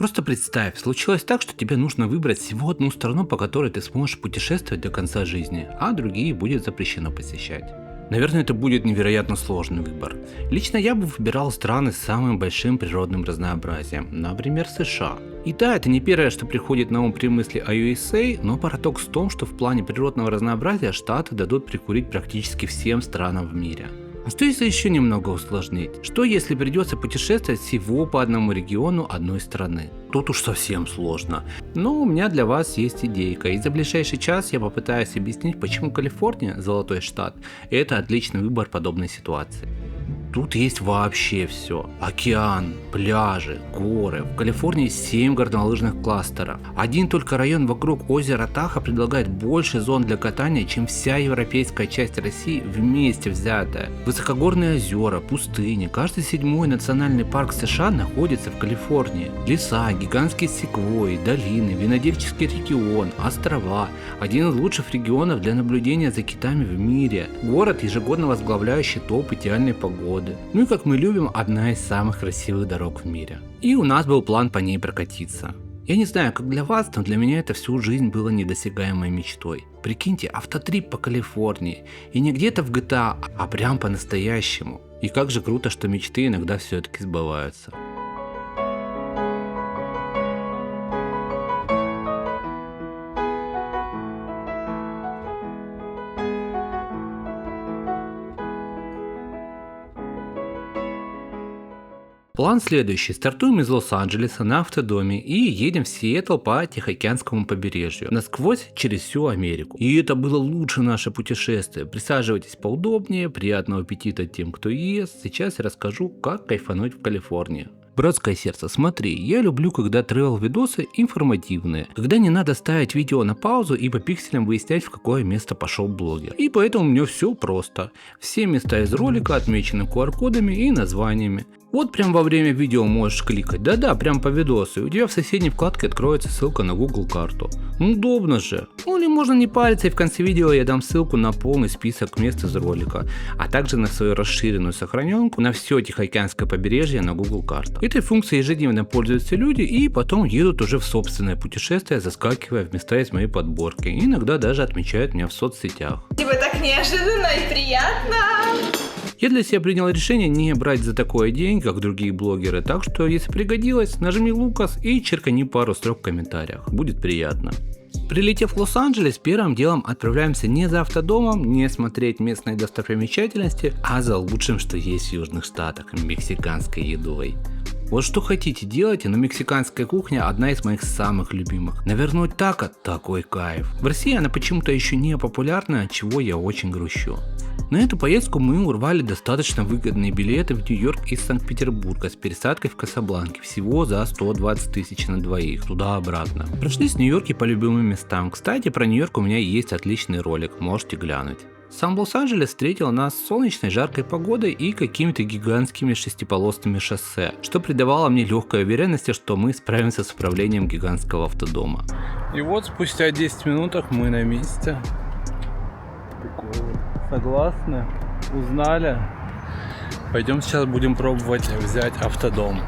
Просто представь, случилось так, что тебе нужно выбрать всего одну страну, по которой ты сможешь путешествовать до конца жизни, а другие будет запрещено посещать. Наверное, это будет невероятно сложный выбор. Лично я бы выбирал страны с самым большим природным разнообразием, например, США. И да, это не первое, что приходит на ум при мысли о USA, но парадокс в том, что в плане природного разнообразия Штаты дадут прикурить практически всем странам в мире. А что если еще немного усложнить? Что если придется путешествовать всего по одному региону одной страны? Тут уж совсем сложно. Но у меня для вас есть идейка, и за ближайший час я попытаюсь объяснить, почему Калифорния, золотой штат, это отличный выбор в подобной ситуации. Тут есть вообще все. Океан, пляжи, горы. В Калифорнии 7 горнолыжных кластеров. Один только район вокруг озера Тахо предлагает больше зон для катания, чем вся европейская часть России вместе взятая. Высокогорные озера, пустыни. Каждый 7-й национальный парк США находится в Калифорнии. Леса, гигантские секвойи, долины, винодельческий регион, острова. Один из лучших регионов для наблюдения за китами в мире. Город, ежегодно возглавляющий топ идеальной погоды. Ну и, как мы любим, одна из самых красивых дорог в мире. И у нас был план по ней прокатиться. Я не знаю, как для вас, но для меня это всю жизнь было недосягаемой мечтой. Прикиньте, автотрип по Калифорнии. И не где-то в GTA, а прям по-настоящему. И как же круто, что мечты иногда все-таки сбываются. План следующий. Стартуем из Лос-Анджелеса на автодоме и едем в Сиэтл по Тихоокеанскому побережью, насквозь через всю Америку. И это было лучшее наше путешествие. Присаживайтесь поудобнее, приятного аппетита тем, кто ест. Сейчас я расскажу, как кайфануть в Калифорнии. Братское сердце, смотри, я люблю, когда тревел-видосы информативные, когда не надо ставить видео на паузу и по пикселям выяснять, в какое место пошел блогер. И поэтому у меня все просто. Все места из ролика отмечены QR-кодами и названиями. Вот прям во время видео можешь кликать, да-да, прям по видосу, и у тебя в соседней вкладке откроется ссылка на Google карту. Ну удобно же. Ну или можно не париться, и в конце видео я дам ссылку на полный список мест из ролика, а также на свою расширенную сохраненку на все Тихоокеанское побережье на Google картах. Этой функцией ежедневно пользуются люди и потом едут уже в собственное путешествие, заскакивая в места из моей подборки, и иногда даже отмечают меня в соцсетях. Типа так неожиданно и приятно. Я для себя принял решение не брать за такое деньги, как другие блогеры, так что если пригодилось, нажми Лукас и черкани пару строк в комментариях, будет приятно. Прилетев в Лос-Анджелес, первым делом отправляемся не за автодомом, не смотреть местные достопримечательности, а за лучшим, что есть в Южных Штатах, мексиканской едой. Вот что хотите делайте, но мексиканская кухня одна из моих самых любимых. Навернуть тако – такой кайф. В России она почему-то еще не популярна, от чего я очень грущу. На эту поездку мы урвали достаточно выгодные билеты в Нью-Йорк из Санкт-Петербурга с пересадкой в Касабланке всего за 120 тысяч на двоих, туда-обратно. Прошлись в Нью-Йорке по любимым местам. Кстати, про Нью-Йорк у меня есть отличный ролик, можете глянуть. Сам Лос-Анджелес встретил нас солнечной жаркой погодой и какими-то гигантскими шестиполосными шоссе, что придавало мне легкой уверенности, что мы справимся с управлением гигантского автодома. И вот спустя 10 минутах мы на месте. Согласны? Узнали? Пойдем сейчас будем пробовать взять автодом.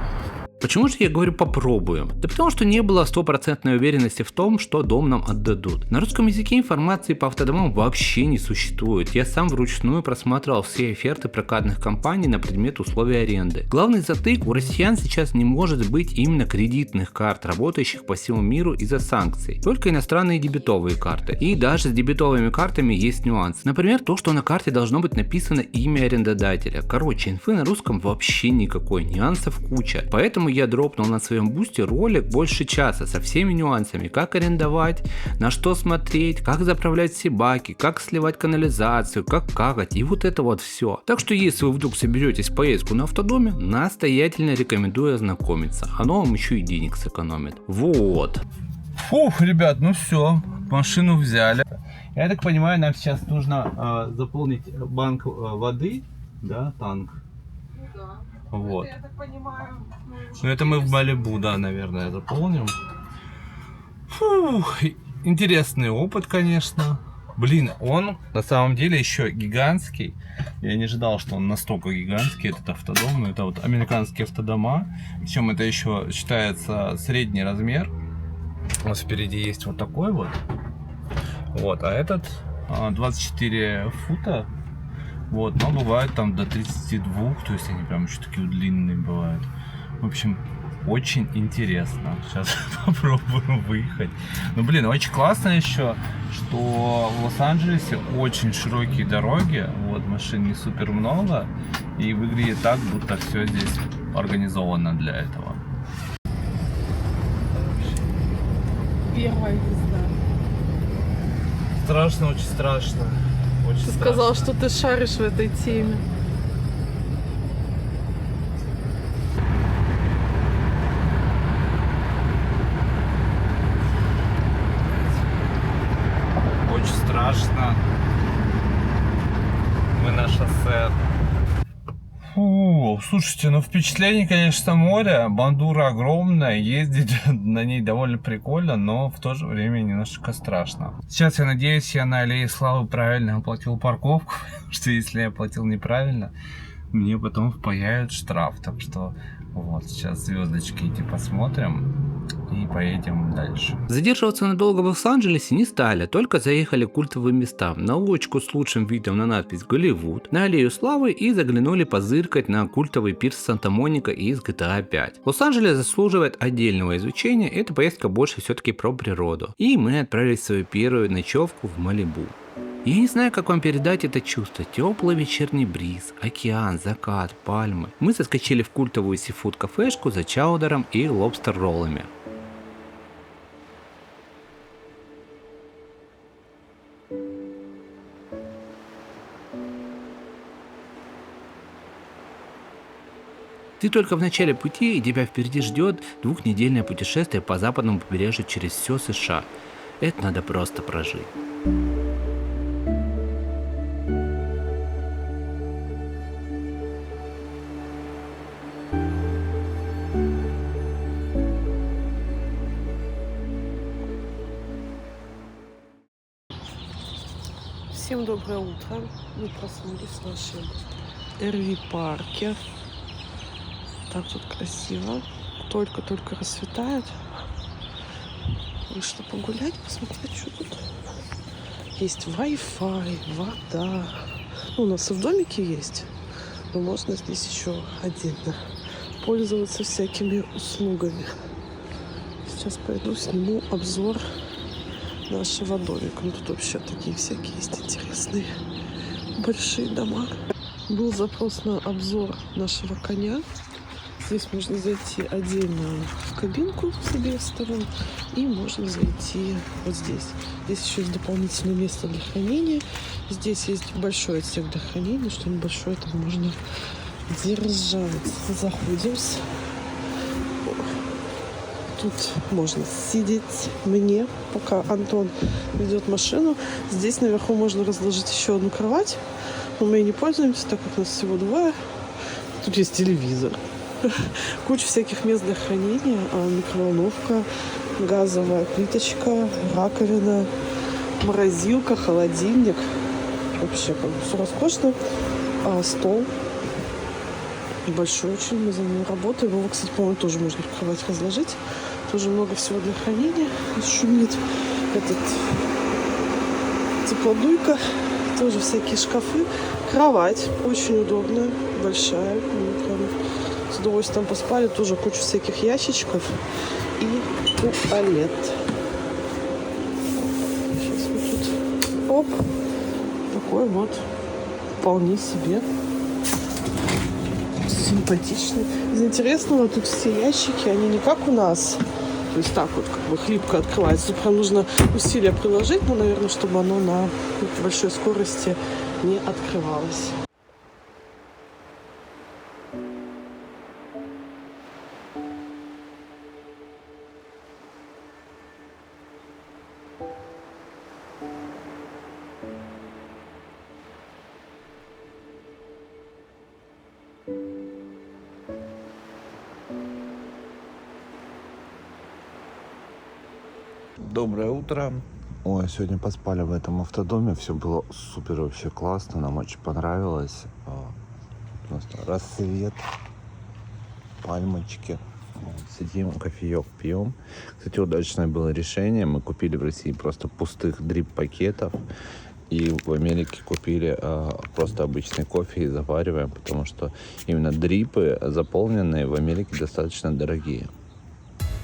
Почему же я говорю попробуем? Да потому что не было стопроцентной уверенности в том, что дом нам отдадут. На русском языке информации по автодомам вообще не существует. Я сам вручную просматривал все оферты прокатных компаний на предмет условий аренды. Главный затык: у россиян сейчас не может быть именно кредитных карт, работающих по всему миру из-за санкций. Только иностранные дебетовые карты. И даже с дебетовыми картами есть нюансы. Например, то, что на карте должно быть написано имя арендодателя. Короче, инфы на русском вообще никакой, нюансов куча. Поэтому я дропнул на своем бусте ролик больше часа со всеми нюансами, как арендовать, на что смотреть, как заправлять все баки, как сливать канализацию, как какать и вот это вот все. Так что если вы вдруг соберетесь в поездку на автодоме, настоятельно рекомендую ознакомиться, оно вам еще и денег сэкономит. Вот. Фух, ребят, ну все, машину взяли. Я так понимаю, нам сейчас нужно заполнить банк воды, да, танк. Да. Вот. Я так понимаю. Ну это мы в Малибу, да, наверное, заполним. Фух, интересный опыт, конечно. Блин, он на самом деле еще гигантский. Я не ожидал, что он настолько гигантский, этот автодом. Это вот американские автодома. Причем это еще считается средний размер. У нас впереди есть вот такой вот. Вот, а этот 24 фута. Вот, но бывает там до 32, то есть они прям еще такие длинные бывают. В общем, очень интересно. Сейчас попробуем выехать. Ну, блин, очень классно еще, что в Лос-Анджелесе очень широкие дороги. Вот, машин не супер много. И выглядит так, будто все здесь организовано для этого. Первая езда. Страшно, очень страшно. Очень Ты сказал, что ты шаришь в этой теме. Очень страшно. Мы на шоссе. Фу, слушайте, ну впечатление, конечно, море. Бандура огромная, ездить на ней довольно прикольно, но в то же время немножко страшно. Сейчас я надеюсь, я на Аллее Славы правильно оплатил парковку, потому что если я оплатил неправильно, мне потом впаяют штраф. Так что вот, сейчас звездочки эти посмотрим и поедем дальше. Задерживаться надолго в Лос-Анджелесе не стали, только заехали к культовым местам, на улочку с лучшим видом на надпись «Голливуд», на Аллею Славы и заглянули позыркать на культовый пирс Санта-Моника из GTA 5. Лос-Анджелес заслуживает отдельного изучения, эта поездка больше все-таки про природу. И мы отправились в свою первую ночевку в Малибу. Я не знаю, как вам передать это чувство. Теплый вечерний бриз, океан, закат, пальмы. Мы заскочили в культовую сифуд-кафешку за чаудером и лобстер-роллами. Ты только в начале пути, и тебя впереди ждет двухнедельное путешествие по западному побережью через все США. Это надо просто прожить. Всем доброе утро. Мы проснулись в нашем RV-парке. Так тут красиво. Только-только рассветает. Вышла погулять, посмотреть, что тут. Есть Wi-Fi, вода. Ну, у нас и в домике есть. Но можно здесь еще отдельно пользоваться всякими услугами. Сейчас пойду сниму обзор нашего домика. Ну, тут вообще такие всякие есть интересные большие дома. Был запрос на обзор нашего коня. Здесь можно зайти отдельно в кабинку с обеих сторон. И можно зайти вот здесь. Здесь еще есть дополнительное место для хранения. Здесь есть большой отсек для хранения. Что-нибудь большое там можно держать. Заходим. Тут можно сидеть мне, пока Антон ведет машину. Здесь наверху можно разложить еще одну кровать. Но мы ей не пользуемся, так как нас всего двое. Тут есть телевизор. Куча всяких мест для хранения. Микроволновка, газовая плиточка, раковина, морозилка, холодильник. Вообще как бы все роскошно. Стол. Большой очень, мы за ним работаем. Его, кстати, по-моему, тоже можно в кровать разложить. Тоже много всего для хранения. Шумит этот теплодуйка. Тоже всякие шкафы. Кровать очень удобная, большая. Мы прям с удовольствием поспали. Тоже куча всяких ящичков. И туалет. Сейчас мы тут... Оп! Такой вот вполне себе симпатичный. Из интересного, тут все ящики, они не как у нас. То есть так вот, как бы хлипко открывается. Прям нужно усилия приложить, но, наверное, чтобы оно на большой скорости не открывалось. Доброе утро. Ой, сегодня поспали в этом автодоме, все было супер вообще классно, нам очень понравилось. Просто рассвет, пальмочки. Вот, сидим, кофеек пьем. Кстати, удачное было решение. Мы купили в России просто пустых дрип-пакетов. И в Америке купили просто обычный кофе и завариваем, потому что именно дрипы заполненные в Америке достаточно дорогие.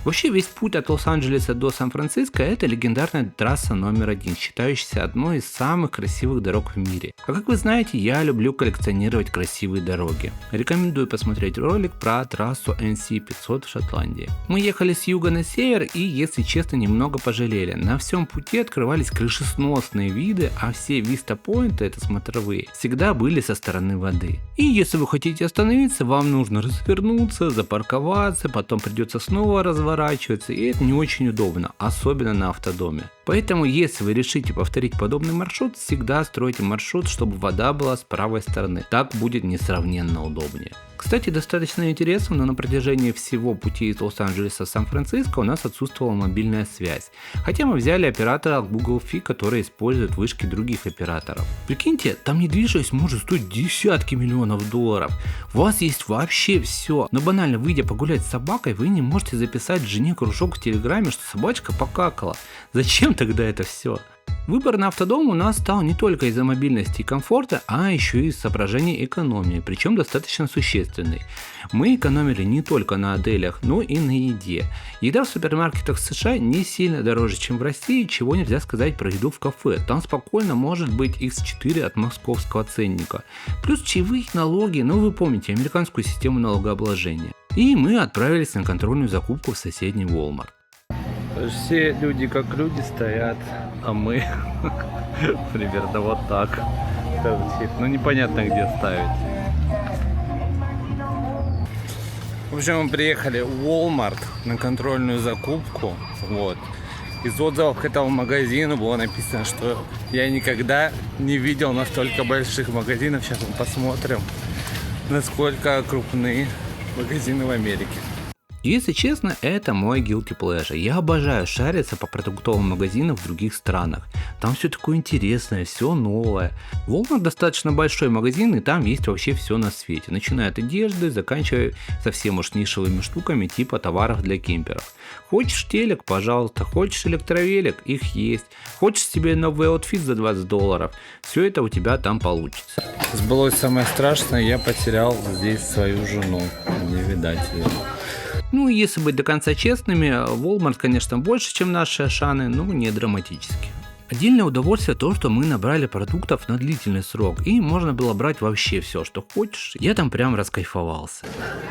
Вообще весь путь от Лос-Анджелеса до Сан-Франциско – это легендарная трасса номер 1, считающаяся одной из самых красивых дорог в мире. А как вы знаете, я люблю коллекционировать красивые дороги. Рекомендую посмотреть ролик про трассу NC500 в Шотландии. Мы ехали с юга на север и, если честно, немного пожалели. На всем пути открывались крышесносные виды, а все виста-поинты, это смотровые, всегда были со стороны воды. И если вы хотите остановиться, вам нужно развернуться, запарковаться, потом придется снова разворачиваться, и это не очень удобно, особенно на автодоме. Поэтому, если вы решите повторить подобный маршрут, всегда стройте маршрут, чтобы вода была с правой стороны. Так будет несравненно удобнее. Кстати, достаточно интересно, но на протяжении всего пути из Лос-Анджелеса в Сан-Франциско у нас отсутствовала мобильная связь. Хотя мы взяли оператора Google Fi, который использует вышки других операторов. Прикиньте, там недвижимость может стоить десятки миллионов долларов. У вас есть вообще все. Но банально выйдя погулять с собакой, вы не можете записать жене кружок в Телеграме, что собачка покакала. Зачем тогда это все? Выбор на автодом у нас стал не только из-за мобильности и комфорта, а еще и из соображений экономии, причем достаточно существенной. Мы экономили не только на отелях, но и на еде. Еда в супермаркетах США не сильно дороже, чем в России, чего нельзя сказать про еду в кафе. Там спокойно может быть x4 от московского ценника. Плюс чаевые налоги, ну вы помните американскую систему налогообложения. И мы отправились на контрольную закупку в соседний Walmart. Все люди как люди стоят, а мы примерно вот так. Ну непонятно где ставить. В общем, мы приехали в Walmart на контрольную закупку. Вот. Из отзывов к этому магазину было написано, что я никогда не видел настолько больших магазинов. Сейчас мы посмотрим, насколько крупные магазины в Америке. Если честно, это мой guilty pleasure. Я обожаю шариться по продуктовым магазинам в других странах. Там все такое интересное, все новое. Walmart достаточно большой магазин, и там есть вообще все на свете. Начиная от одежды, заканчивая совсем уж нишевыми штуками типа товаров для кемперов. Хочешь телек, пожалуйста. Хочешь электровелик, их есть. Хочешь себе новый аутфит за $20, все это у тебя там получится. Сбылось самое страшное, я потерял здесь свою жену. Не видать ее. Ну, если быть до конца честными, Walmart, конечно, больше, чем наши Ашаны, но не драматически. Отдельное удовольствие то, что мы набрали продуктов на длительный срок, и можно было брать вообще все, что хочешь. Я там прям раскайфовался.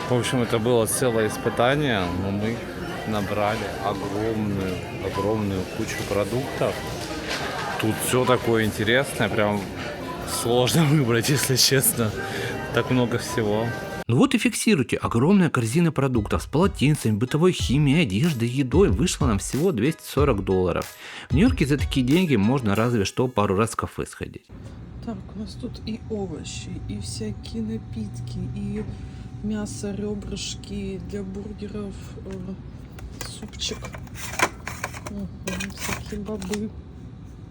В общем, это было целое испытание, но мы набрали огромную кучу продуктов. Тут все такое интересное, прям сложно выбрать, если честно. Так много всего. Ну вот и фиксируйте, огромная корзина продуктов с полотенцами, бытовой химией, одеждой, едой вышла нам всего $240. В Нью-Йорке за такие деньги можно разве что пару раз в кафе сходить. Так, у нас тут и овощи, и всякие напитки, и мясо, ребрышки для бургеров, супчик, всякие бобы,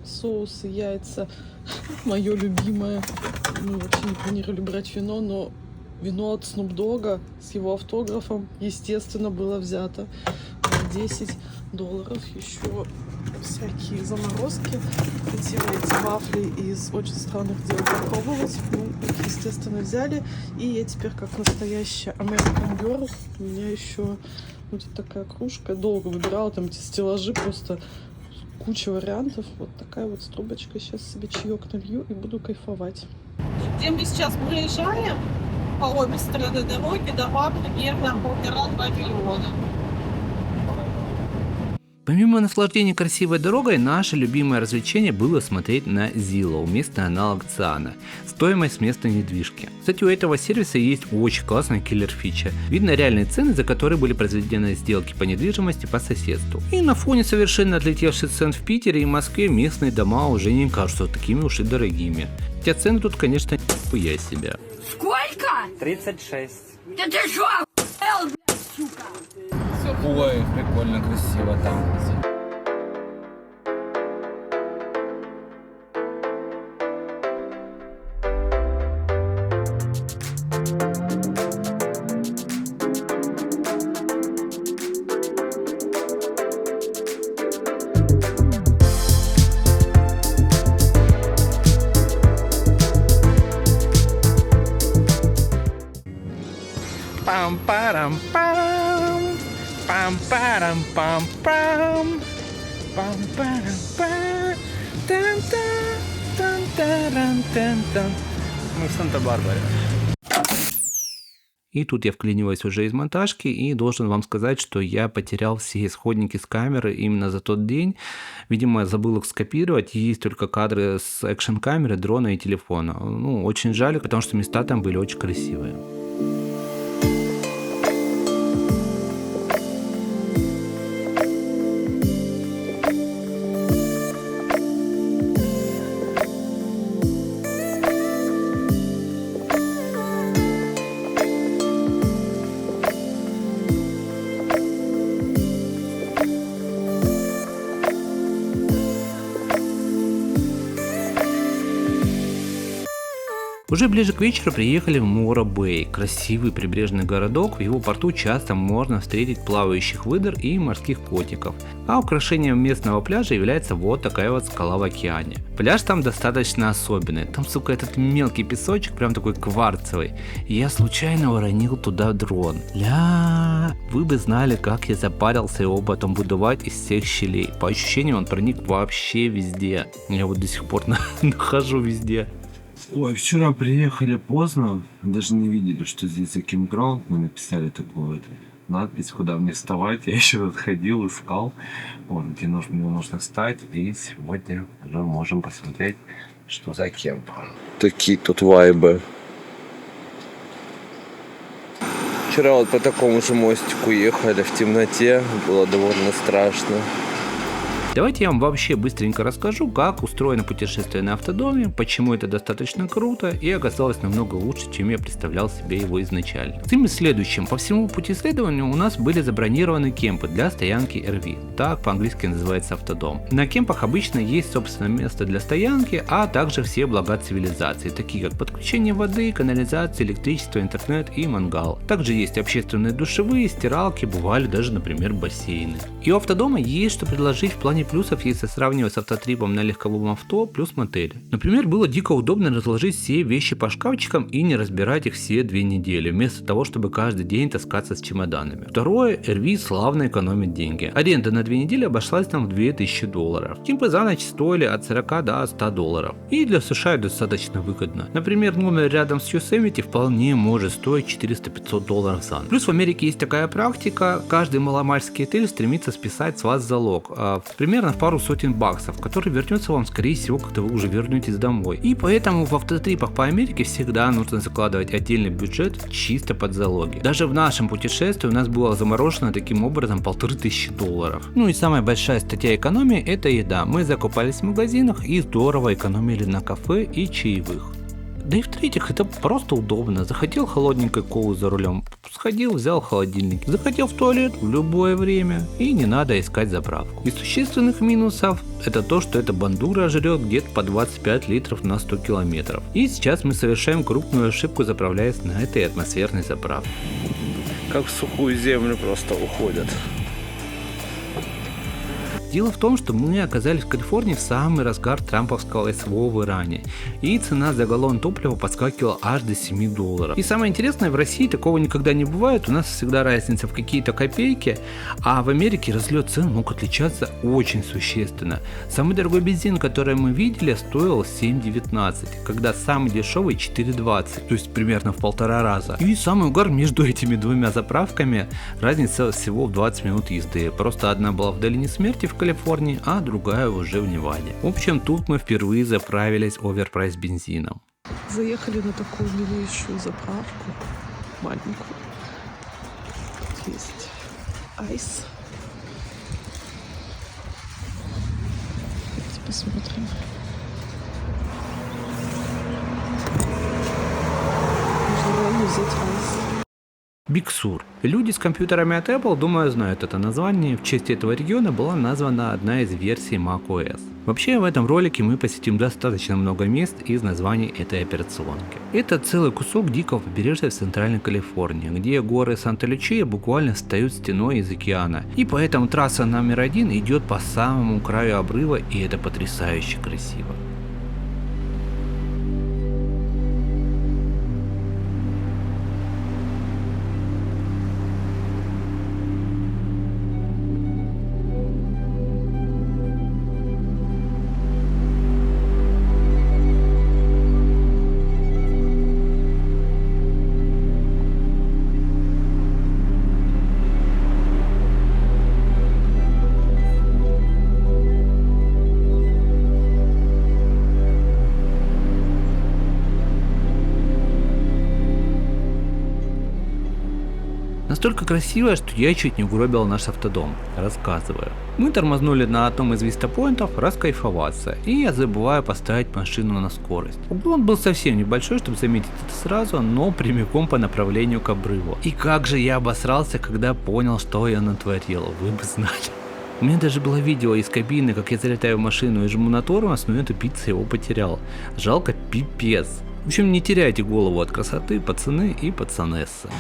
соусы, яйца. Мое любимое. Мы вообще не планировали брать вино, но вино от Snoop Dogg с его автографом, естественно, было взято на $10. Еще всякие заморозки. Хотела эти вафли из очень странных дел попробовать. Ну, их, естественно, взяли. И я теперь, как настоящая American Girl, у меня еще вот такая кружка. Долго выбирала там эти стеллажи, просто куча вариантов. Вот такая вот с трубочкой. Сейчас себе чаек налью и буду кайфовать. Где мы сейчас проезжаем, по обе стороны дороги, дома примерно 1,5-2 миллиона. Помимо наслаждения красивой дорогой, наше любимое развлечение было смотреть на Zillow, местный аналог Циана, стоимость местной недвижки. Кстати, у этого сервиса есть очень классная киллер-фича. Видно реальные цены, за которые были произведены сделки по недвижимости по соседству. И на фоне совершенно отлетевших цен в Питере и Москве местные дома уже не кажутся такими уж и дорогими. Хотя цены тут, конечно, нихуя себя. Сколько? 36. Да ты шо, охуел, блядь, сука? Ой, прикольно, красиво там. Пам-парам-пам. Пам-парам-пам-пам. Пам-парам-пам. Тан-тан-тан-таран-тан-тан. Мы в Санта-Барбаре. И тут я вклиниваюсь уже из монтажки и должен вам сказать, что я потерял все исходники с камеры именно за тот день. Видимо, я забыл их скопировать. Есть только кадры с экшн-камеры, дрона и телефона. Ну, очень жаль, потому что места там были очень красивые. Уже ближе к вечеру приехали в Мора-Бэй, красивый прибрежный городок. В его порту часто можно встретить плавающих выдр и морских котиков. А украшением местного пляжа является вот такая вот скала в океане. Пляж там достаточно особенный. Там, сука, этот мелкий песочек, прям такой кварцевый. И я случайно уронил туда дрон. Вы бы знали, как я запарился его потом выдувать из всех щелей. По ощущениям, он проник вообще везде. Я вот до сих пор нахожу везде. Ой, вчера приехали поздно, даже не видели, что здесь за кемпграунд. Мы написали такую вот надпись, куда мне вставать. Я еще вот ходил, искал, вот, где нужно встать. И сегодня уже можем посмотреть, что за кемп. Такие тут вайбы. Вчера вот по такому же мостику ехали в темноте. Было довольно страшно. Давайте я вам вообще быстренько расскажу, как устроено путешествие на автодоме, почему это достаточно круто и оказалось намного лучше, чем я представлял себе его изначально. Суть следующим. По всему пути исследования у нас были забронированы кемпы для стоянки RV. Так по-английски называется автодом. На кемпах обычно есть собственное место для стоянки, а также все блага цивилизации, такие как подключение воды, канализация, электричество, интернет и мангал. Также есть общественные душевые, стиралки, бывали даже, например, бассейны. И у автодома есть что предложить в плане плюсов, если сравнивать с автотрипом на легковом авто плюс мотель. Например, было дико удобно разложить все вещи по шкафчикам и не разбирать их все 2 недели, вместо того, чтобы каждый день таскаться с чемоданами. Второе, RV славно экономит деньги. Аренда на 2 недели обошлась нам в $2000. Кемпы за ночь стоили от 40 до $100. И для США достаточно выгодно. Например, номер рядом с Yosemite вполне может стоить $400-500 за ночь. Плюс в Америке есть такая практика, каждый маломальский отель стремится списать с вас залог. Примерно в пару сотен баксов, который вернется вам, скорее всего, когда вы уже вернетесь домой. И поэтому в автотрипах по Америке всегда нужно закладывать отдельный бюджет чисто под залоги. Даже в нашем путешествии у нас было заморожено таким образом $1500. Ну и самая большая статья экономии — это еда. Мы закупались в магазинах и здорово экономили на кафе и чаевых. Да и в-третьих, это просто удобно. Захотел холодненькой колы за рулем, сходил, взял холодильник. Захотел в туалет в любое время, и не надо искать заправку. Из существенных минусов это то, что эта бандура жрет где-то по 25 литров на 100 километров. И сейчас мы совершаем крупную ошибку, заправляясь на этой атмосферной заправке. Как в сухую землю просто уходят. Дело в том, что мы оказались в Калифорнии в самый разгар трамповского СВО в Иране, и цена за галлон топлива подскакивала аж до $7. И самое интересное, в России такого никогда не бывает, у нас всегда разница в какие-то копейки, а в Америке разлет цен мог отличаться очень существенно. Самый дорогой бензин, который мы видели, стоил $7.19, когда самый дешевый $4.20, то есть примерно в 1,5 раза. И самый угар между этими двумя заправками, разница всего в 20 минут езды, просто одна была в долине смерти в Калифорнии, а другая уже в Неваде. В общем, тут мы впервые заправились оверпрайс бензином. Заехали на такую милейшую заправку, маленькую. Тут есть айс. Давайте посмотрим. Можно взять айс. Биг Сур. Люди с компьютерами от Apple, думаю, знают это название. В честь этого региона была названа одна из версий macOS. Вообще, в этом ролике мы посетим достаточно много мест из названий этой операционки. Это целый кусок дикого побережья в Центральной Калифорнии, где горы Санта-Лючия буквально встают стеной из океана. И поэтому трасса номер 1 идет по самому краю обрыва, и это потрясающе красиво. Настолько красивая, что я чуть не угробил наш автодом. Рассказываю. Мы тормознули на одном из вистапоинтов раскайфоваться, и я забываю поставить машину на скорость. Уклон был совсем небольшой, чтобы заметить это сразу, но прямиком по направлению к обрыву. И как же я обосрался, когда понял, что я натворил, вы бы знали. У меня даже было видео из кабины, как я залетаю в машину и жму на тормоз, но эта пицца его потерял. Жалко пипец. В общем, не теряйте голову от красоты, пацаны и пацанессы.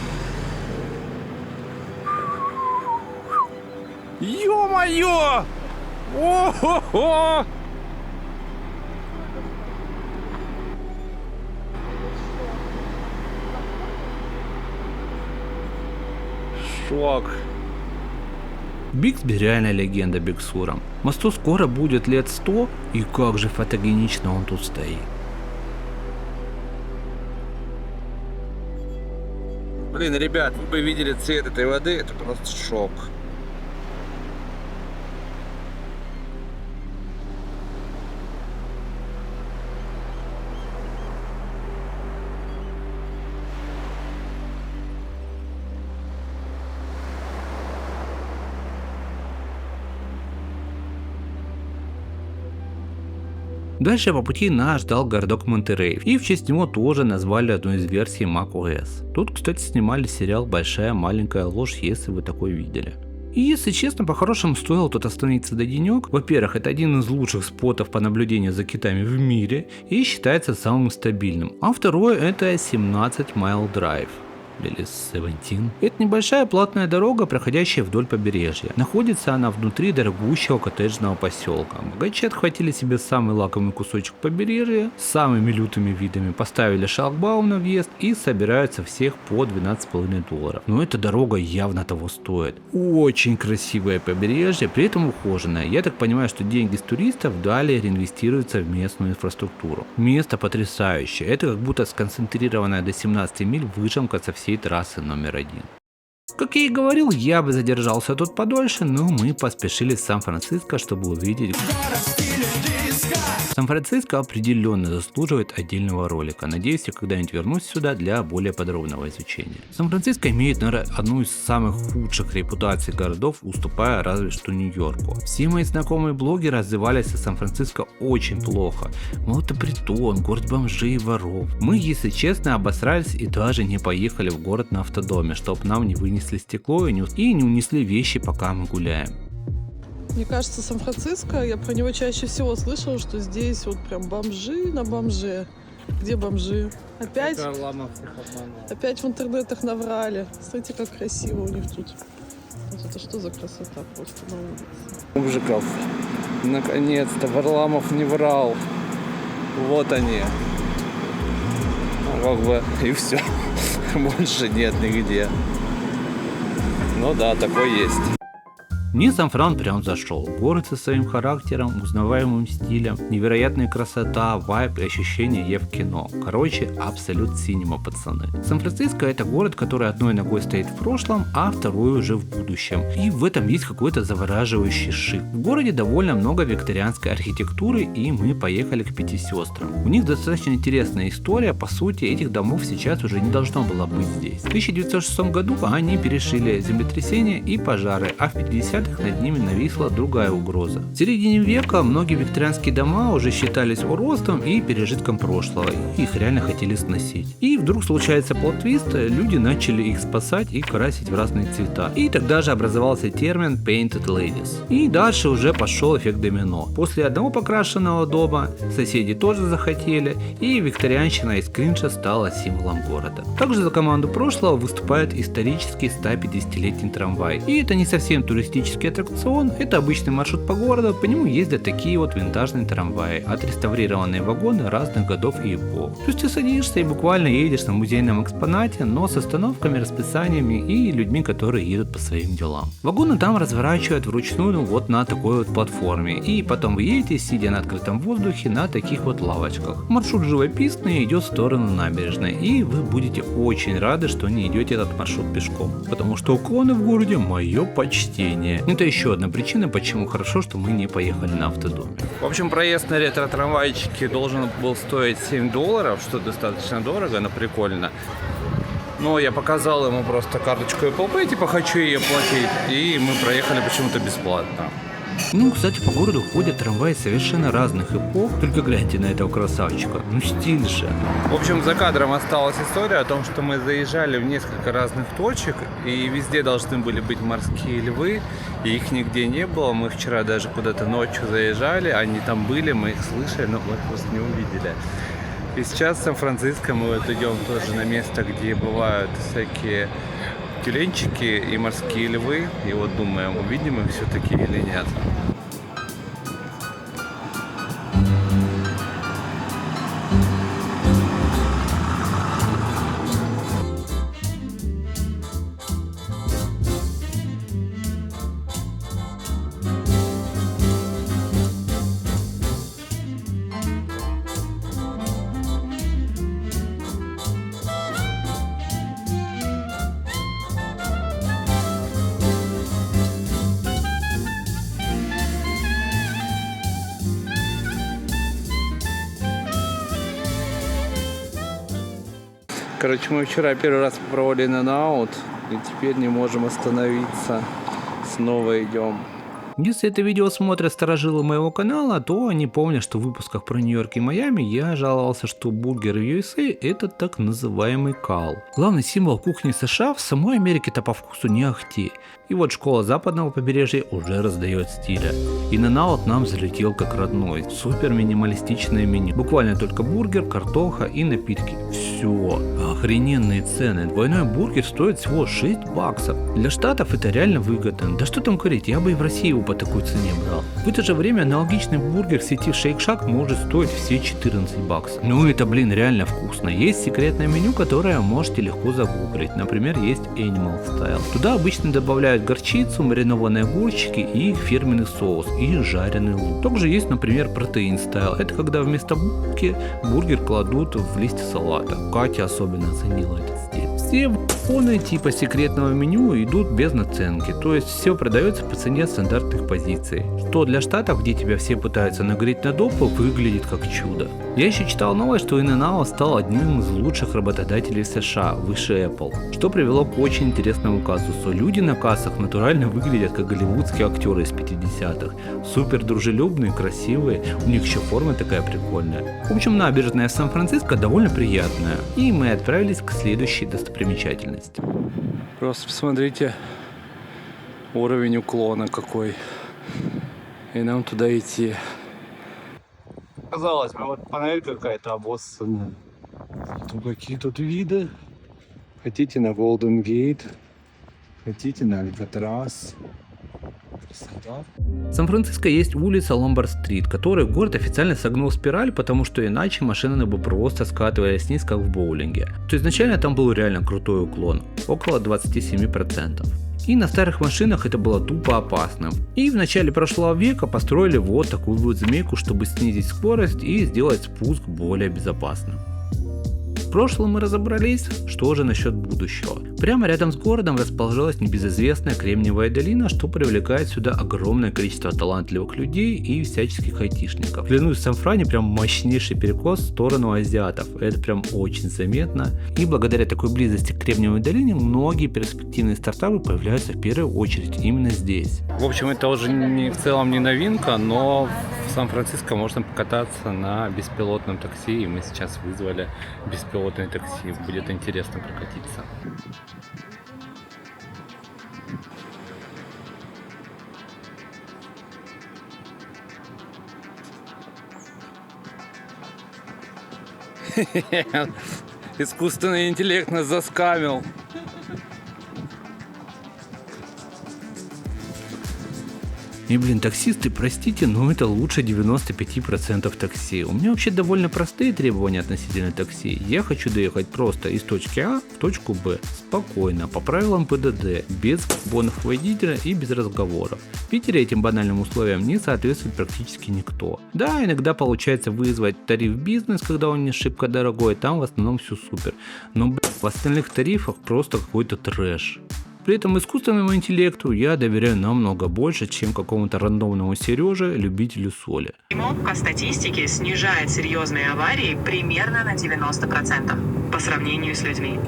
Ё-моё! О-хо-хо! Шок. Биксби реальная легенда Биксура. Мосту скоро будет лет 100, и как же фотогенично он тут стоит. Блин, ребят, вы бы видели цвет этой воды, это просто шок. Дальше по пути нас ждал городок Монтерей, и в честь него тоже назвали одну из версий macOS. Тут, кстати, снимали сериал «Большая маленькая ложь», если вы такой видели. И если честно, по-хорошему стоило тут остановиться до денек. Во-первых, это один из лучших спотов по наблюдению за китами в мире и считается самым стабильным. А второе, это 17 Mile Drive. Или 17. Это небольшая платная дорога, проходящая вдоль побережья. Находится она внутри дорогущего коттеджного поселка. Богачи отхватили себе самый лакомый кусочек побережья с самыми лютыми видами, поставили шлагбаум на въезд и собираются всех по $12,5. Но эта дорога явно того стоит. Очень красивое побережье, при этом ухоженное. Я так понимаю, что деньги с туристов далее реинвестируются в местную инфраструктуру. Место потрясающее. Это как будто сконцентрированная до 17 миль выжимка со всей трассы номер 1. Как я и говорил, я бы задержался тут подольше, но мы поспешили в Сан-Франциско, чтобы увидеть. Сан-Франциско определенно заслуживает отдельного ролика. Надеюсь, я когда-нибудь вернусь сюда для более подробного изучения. Сан-Франциско имеет, наверное, одну из самых худших репутаций городов, уступая разве что Нью-Йорку. Все мои знакомые блогеры отзывались о Сан-Франциско очень плохо. Мол, это притон, город бомжей и воров. Мы, если честно, обосрались и даже не поехали в город на автодоме, чтобы нам не вынесли стекло и не унесли вещи, пока мы гуляем. Мне кажется, Сан-Франциско, я про него чаще всего слышала, что здесь вот прям бомжи на бомже. Где бомжи? Опять в интернетах наврали. Смотрите, как красиво у них тут. Вот это что за красота просто на улице. Мужиков. Наконец-то Варламов не врал. Вот они. Как бы и все. Больше нет нигде. Ну да, такой есть. Мне Сан-Фран прям зашел. Город со своим характером, узнаваемым стилем, невероятная красота, вайб и ощущение я в кино. Короче, абсолют синема, пацаны. Сан-Франциско это город, который одной ногой стоит в прошлом, а второй уже в будущем. И в этом есть какой-то завораживающий шик. В городе довольно много викторианской архитектуры, и мы поехали к 5 сестрам. У них достаточно интересная история, по сути, этих домов сейчас уже не должно было быть здесь. В 1906 году они пережили землетрясения и пожары, а в 50-х над ними нависла другая угроза. В середине века многие викторианские дома уже считались уродством и пережитком прошлого, и их реально хотели сносить. И вдруг случается плот-твист, люди начали их спасать и красить в разные цвета. И тогда же образовался термин Painted Ladies. И дальше уже пошел эффект домино. После одного покрашенного дома соседи тоже захотели, и викторианщина из кринжа стала символом города. Также за команду прошлого выступает исторический 150-летний трамвай. И это не совсем туристический аттракцион, это обычный маршрут по городу, по нему ездят такие вот винтажные трамваи, отреставрированные вагоны разных годов и эпох. То есть ты садишься и буквально едешь на музейном экспонате, но с остановками, расписаниями и людьми, которые едут по своим делам. Вагоны там разворачивают вручную вот на такой вот платформе, и потом вы едете, сидя на открытом воздухе, на таких вот лавочках. Маршрут живописный, идет в сторону набережной, и вы будете очень рады, что не идете этот маршрут пешком, потому что уклоны в городе мое почтение. Это еще одна причина, почему хорошо, что мы не поехали на автодоме. В общем, проезд на ретро-трамвайчике должен был стоить $7, что достаточно дорого, но прикольно. Но я показал ему просто карточку Apple Pay, типа хочу ее платить, и мы проехали почему-то бесплатно. Ну, кстати, по городу ходят трамваи совершенно разных эпох, только гляньте на этого красавчика, ну стиль же. В общем, за кадром осталась история о том, что мы заезжали в несколько разных точек, и везде должны были быть морские львы, и их нигде не было. Мы вчера даже куда-то ночью заезжали, они там были, мы их слышали, но мы их просто не увидели. И сейчас в Сан-Франциско мы вот идем тоже на место, где бывают всякие тюленчики и морские львы. И вот думаем, увидим их все-таки или нет. Короче, мы вчера первый раз попробовали In-N-Out, и теперь не можем остановиться. Снова идем. Если это видео смотрят старожилы моего канала, то они помнят, что в выпусках про Нью-Йорк и Майами я жаловался, что бургер в USA это так называемый кал. Главный символ кухни США в самой Америке-то по вкусу не ахти. И вот школа западного побережья уже раздает стиля. In-N-Out нам залетел как родной. Супер минималистичное меню. Буквально только бургер, картоха и напитки. Все. Охрененные цены. Двойной бургер стоит всего $6. Для штатов это реально выгодно. Да что там говорить, я бы и в России его по такой цене брал. В это же время аналогичный бургер в сети Shake Shack может стоить все $14. Ну это, блин, реально вкусно. Есть секретное меню, которое можете легко загуглить. Например, есть Animal Style. Туда обычно добавляют горчицу, маринованные огурчики и их фирменный соус и жареный лук. Также есть, например, Protein Style. Это когда вместо булки бургер кладут в листья салата. Катя особенно оценила этот стиль. Все фоны типа секретного меню идут без наценки, то есть все продается по цене стандартных позиций. Что для штатов, где тебя все пытаются нагреть на допу, выглядит как чудо. Я еще читал новость, что In-N-Out стал одним из лучших работодателей в США, выше Apple, что привело к очень интересному казусу. Люди на кассах натурально выглядят как голливудские актеры из 50-х. Супер дружелюбные, красивые, у них еще форма такая прикольная. В общем, набережная в Сан-Франциско довольно приятная, и мы отправились к следующей достопримечательности. Просто посмотрите, уровень уклона какой, и нам туда идти. Казалось бы, вот панель какая-то обоссанная. Тут какие тут виды. Хотите на Golden Gate, хотите на Алькатрас. Красота. В Сан-Франциско есть улица Ломбард-стрит, которую город официально согнул в спираль, потому что иначе машины бы просто скатывались вниз, как в боулинге. То изначально там был реально крутой уклон, около 27%. И на старых машинах это было тупо опасно. И в начале прошлого века построили вот такую вот змейку, чтобы снизить скорость и сделать спуск более безопасным. В прошлом мы разобрались, что же насчет будущего. Прямо рядом с городом расположилась небезызвестная Кремниевая долина, что привлекает сюда огромное количество талантливых людей и всяческих айтишников. Клянусь, в Сан-Фране прям мощнейший перекос в сторону азиатов. Это прям очень заметно. И благодаря такой близости к Кремниевой долине многие перспективные стартапы появляются в первую очередь именно здесь. В общем, это уже в целом не новинка, но в Сан-Франциско можно покататься на беспилотном такси. И мы сейчас вызвали беспилотное такси. Будет интересно прокатиться. Искусственный интеллект нас заскамил. И, блин, таксисты, простите, но это лучше 95% такси. У меня вообще довольно простые требования относительно такси. Я хочу доехать просто из точки А в точку Б, спокойно, по правилам ПДД, без бонов водителя и без разговоров. В Питере этим банальным условиям не соответствует практически никто. Да, иногда получается вызвать тариф бизнес, когда он не шибко дорогой, там в основном все супер. Но, блин, в остальных тарифах просто какой-то трэш. При этом искусственному интеллекту я доверяю намного больше, чем какому-то рандомному Сереже, любителю соли. По статистике снижает серьезные аварии примерно на 90% по сравнению с людьми.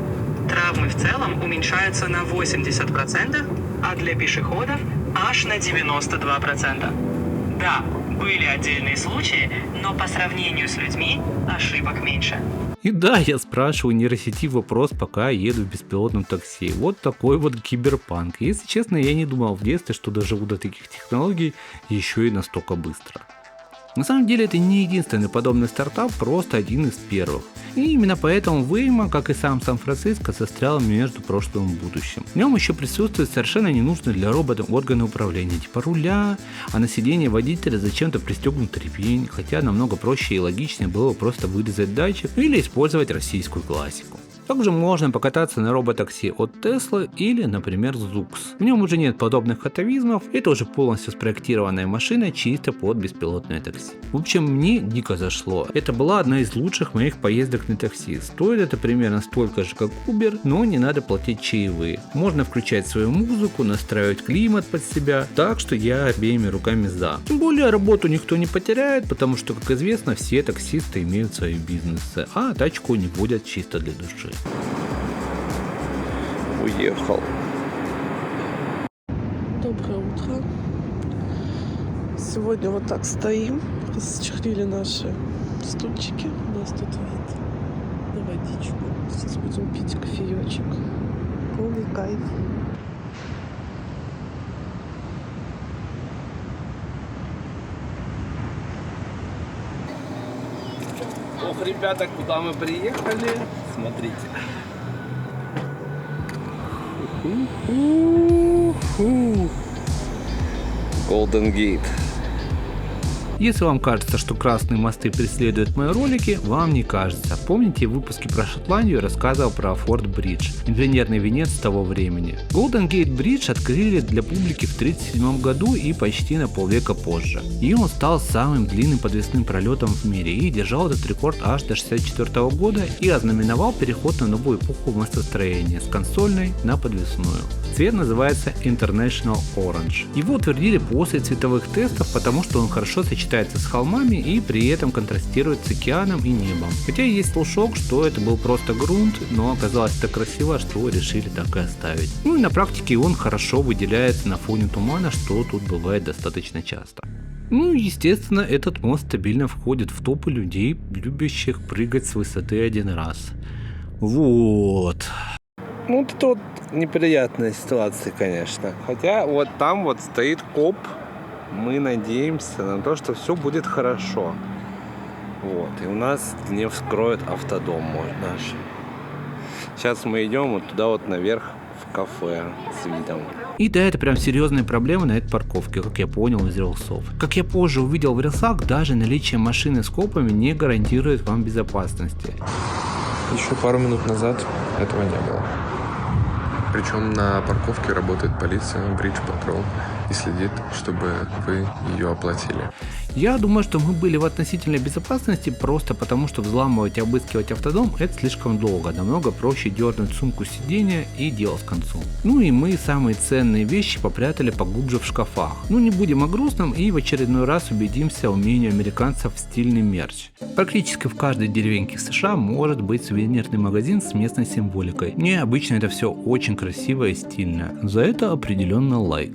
Травмы в целом уменьшаются на 80%, а для пешеходов аж на 92%. Да, были отдельные случаи, но по сравнению с людьми ошибок меньше. И да, я спрашиваю нейросети вопрос, пока еду в беспилотном такси. Вот такой вот киберпанк. Если честно, я не думал в детстве, что доживу до таких технологий еще и настолько быстро. На самом деле это не единственный подобный стартап, просто один из первых. И именно поэтому Waymo, как и сам Сан-Франциско, застрял между прошлым и будущим. В нем еще присутствуют совершенно ненужные для робота органы управления, типа руля, а на сиденье водителя зачем-то пристегнут ремень, хотя намного проще и логичнее было просто вырезать датчик или использовать российскую классику. Также можно покататься на роботакси от Tesla или, например, Zoox. В нем уже нет подобных атовизмов, это уже полностью спроектированная машина чисто под беспилотное такси. В общем, мне дико зашло. Это была одна из лучших моих поездок на такси. Стоит это примерно столько же, как Uber, но не надо платить чаевые. Можно включать свою музыку, настраивать климат под себя, так что я обеими руками за. Тем более работу никто не потеряет, потому что, как известно, все таксисты имеют свои бизнесы, а тачку не водят чисто для души. Уехал. Доброе утро. Сегодня вот так стоим, расчехлили наши стульчики. У нас тут вид на водичку. Сейчас будем пить кофеечек. Полный кайф. Ох, ребята, куда мы приехали? Смотрите. Golden Gate. Если вам кажется, что красные мосты преследуют мои ролики, вам не кажется. Помните, в выпуске про Шотландию я рассказывал про Форт Бридж, инженерный венец того времени. Golden Gate Bridge открыли для публики в 1937 году и почти на полвека позже. И он стал самым длинным подвесным пролетом в мире и держал этот рекорд аж до 1964 года и ознаменовал переход на новую эпоху мостостроения с консольной на подвесную. Цвет называется International Orange. Его утвердили после цветовых тестов, потому что он хорошо сочетается с холмами и при этом контрастирует с океаном и небом. Хотя есть слушок, что это был просто грунт, но оказалось так красиво, что решили так и оставить. Ну и на практике он хорошо выделяется на фоне тумана, что тут бывает достаточно часто. Ну и естественно, этот мост стабильно входит в топы людей, любящих прыгать с высоты один раз. Вот. Ну, вот это вот неприятная ситуация, конечно. Хотя вот там вот стоит коп. Мы надеемся на то, что все будет хорошо. Вот. И у нас не вскроют автодом наш. Сейчас мы идем вот туда вот наверх в кафе с видом. И да, это прям серьезные проблемы на этой парковке, как я понял из рилсов. Как я позже увидел в рилсах, даже наличие машины с копами не гарантирует вам безопасности. Еще пару минут назад этого не было. Причем на парковке работает полиция, Bridge Patrol, и следит, чтобы вы ее оплатили. Я думаю, что мы были в относительной безопасности просто потому, что взламывать и обыскивать автодом это слишком долго. Намного проще дернуть сумку с сиденья и дело с концом. Ну и мы самые ценные вещи попрятали поглубже в шкафах. Ну не будем о грустном и в очередной раз убедимся в умении американцев в стильный мерч. Практически в каждой деревеньке в США может быть сувенирный магазин с местной символикой. Мне обычно это все очень красиво и стильно. За это определенно лайк.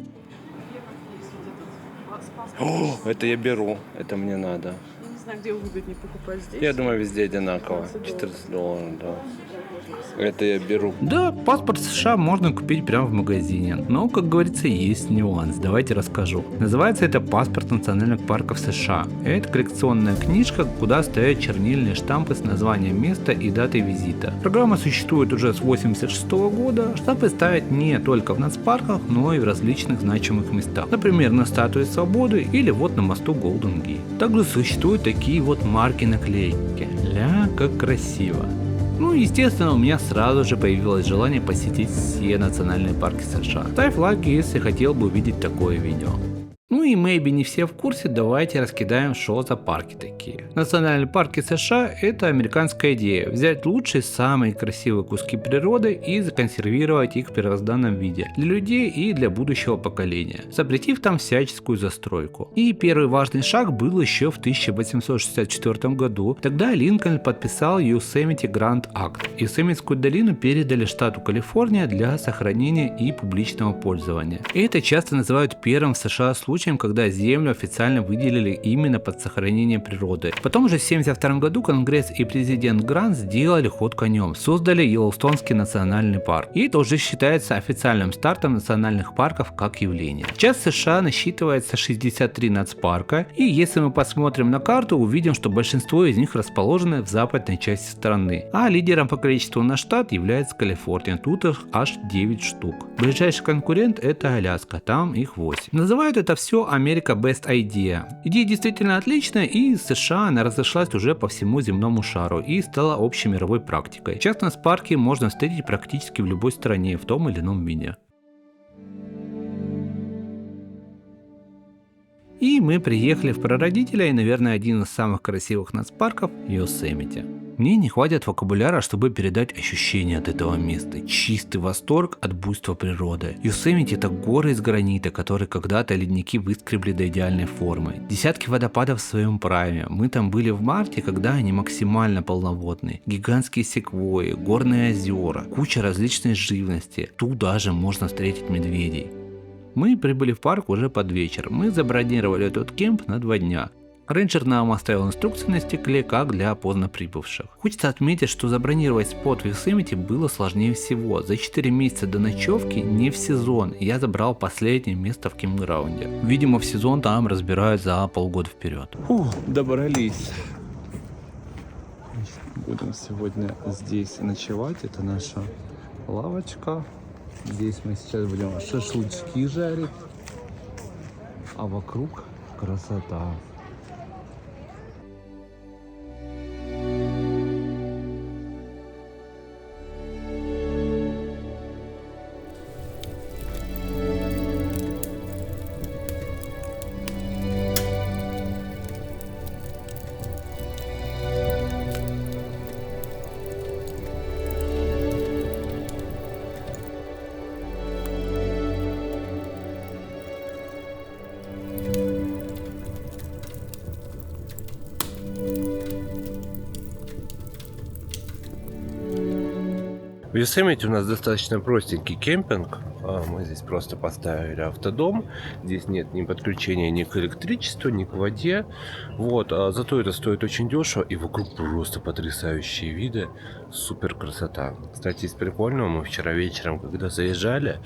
О, это я беру, это мне надо. Не знаю, где выгоднее покупать здесь. Я думаю, везде одинаково. $14, да. Это я беру. Да, паспорт США можно купить прямо в магазине, но, как говорится, есть нюанс, давайте расскажу. Называется это «Паспорт национальных парков США». Это коллекционная книжка, куда стоят чернильные штампы с названием места и датой визита. Программа существует уже с 1986 года, штампы ставят не только в нацпарках, но и в различных значимых местах. Например, на статуе Свободы или вот на мосту Golden Gate. Также существуют такие вот марки-наклейки. Ля, как красиво. Ну и естественно, у меня сразу же появилось желание посетить все национальные парки США. Ставь лайк, если хотел бы увидеть такое видео. Ну Ну и maybe не все в курсе, давайте раскидаем, что за парки такие. Национальные парки США – это американская идея – взять лучшие, самые красивые куски природы и законсервировать их в первозданном виде для людей и для будущего поколения, запретив там всяческую застройку. И первый важный шаг был еще в 1864 году. Тогда Линкольн подписал Yosemite Grant Act. Йосемитскую долину передали штату Калифорния для сохранения и публичного пользования. И это часто называют первым в США случаем, когда землю официально выделили именно под сохранение природы. Потом же в 1972 году Конгресс и президент Грант сделали ход конем, создали Йеллоустонский национальный парк. И это уже считается официальным стартом национальных парков как явления. Сейчас в США насчитывается 63 нацпарка, и если мы посмотрим на карту, увидим, что большинство из них расположены в западной части страны. А лидером по количеству на штат является Калифорния, тут их аж 9 штук. Ближайший конкурент это Аляска, там их 8. Называют это все America Best Idea. Идея действительно отличная, и из США она разошлась уже по всему земному шару и стала общей мировой практикой. Сейчас нацпарки можно встретить практически в любой стране в том или ином виде. И мы приехали в прародителя и, наверное, один из самых красивых нацпарков – Йосемити. Мне не хватит вокабуляра, чтобы передать ощущения от этого места. Чистый восторг от буйства природы. Йосемити – это горы из гранита, которые когда-то ледники выскребли до идеальной формы. Десятки водопадов в своем прайме. Мы там были в марте, когда они максимально полноводные. Гигантские секвойи, горные озера, куча различной живности. Тут даже можно встретить медведей. Мы прибыли в парк уже под вечер. Мы забронировали этот кемп на 2 дня. Рейнджер нам оставил инструкции на стекле, как для поздно прибывших. Хочется отметить, что забронировать спот в Йосемити было сложнее всего. За 4 месяца до ночевки, не в сезон, я забрал последнее место в кемпграунде. Видимо, в сезон там разбирают за полгода вперед. Добрались. Будем сегодня здесь ночевать. Это наша лавочка. Здесь мы сейчас будем шашлычки жарить. А вокруг красота. В Йосемити у нас достаточно простенький кемпинг. Мы здесь просто поставили автодом. Здесь нет ни подключения ни к электричеству, ни к воде. Вот. Зато это стоит очень дешево. И вокруг просто потрясающие виды. Супер красота. Кстати, из прикольного, мы вчера вечером, когда заезжали,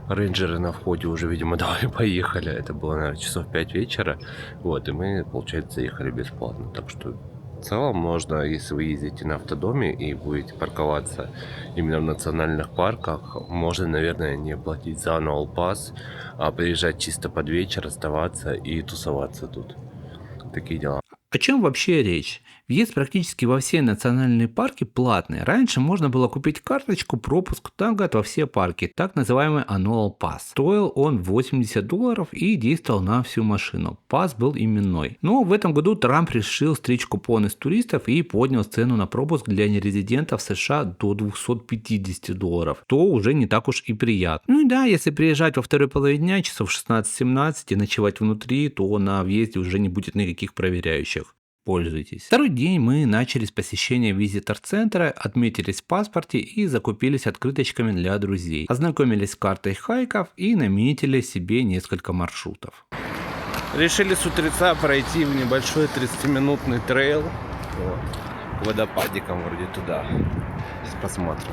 рейнджеры на входе уже, видимо, давай поехали. Это было, наверное, часов 5 вечера. Вот. И мы, получается, заехали бесплатно. Так что в целом можно, если вы ездите на автодоме и будете парковаться именно в национальных парках, можно, наверное, не платить за annual pass, а приезжать чисто под вечер, оставаться и тусоваться тут. Такие дела. О чем вообще речь? Въезд практически во все национальные парки платный. Раньше можно было купить карточку, пропуск на год во все парки, так называемый annual pass. Стоил он $80 и действовал на всю машину. Пас был именной. Но в этом году Трамп решил стричь купоны с туристов и поднял цену на пропуск для нерезидентов США до $250. То уже не так уж и приятно. Ну и да, если приезжать во второй половине дня, часов 16-17 и ночевать внутри, то на въезде уже не будет никаких проверяющих. Пользуйтесь. Второй день мы начали с посещения визитор-центра, отметились в паспорте и закупились открыточками для друзей. Ознакомились с картой хайков и наметили себе несколько маршрутов. Решили с утреца пройти в небольшой 30-минутный трейл. Вот. Водопадиком вроде туда. Сейчас посмотрим.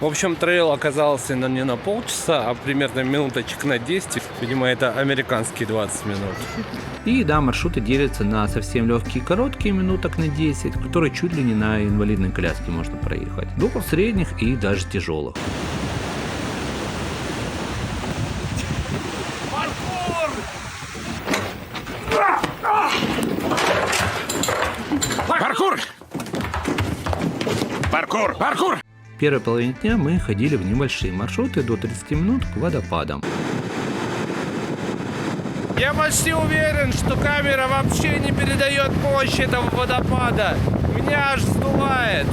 В общем, трейл оказался не на полчаса, а примерно минуточек на 10. Видимо, это американские 20 минут. И да, маршруты делятся на совсем легкие и короткие, минуток на 10, которые чуть ли не на инвалидной коляске можно проехать, до средних и даже тяжелых. Паркур! Паркур! Паркур! В первой половине дня мы ходили в небольшие маршруты до 30 минут к водопадам. Я почти уверен, что камера вообще не передает мощь этого водопада. Меня аж сдувает.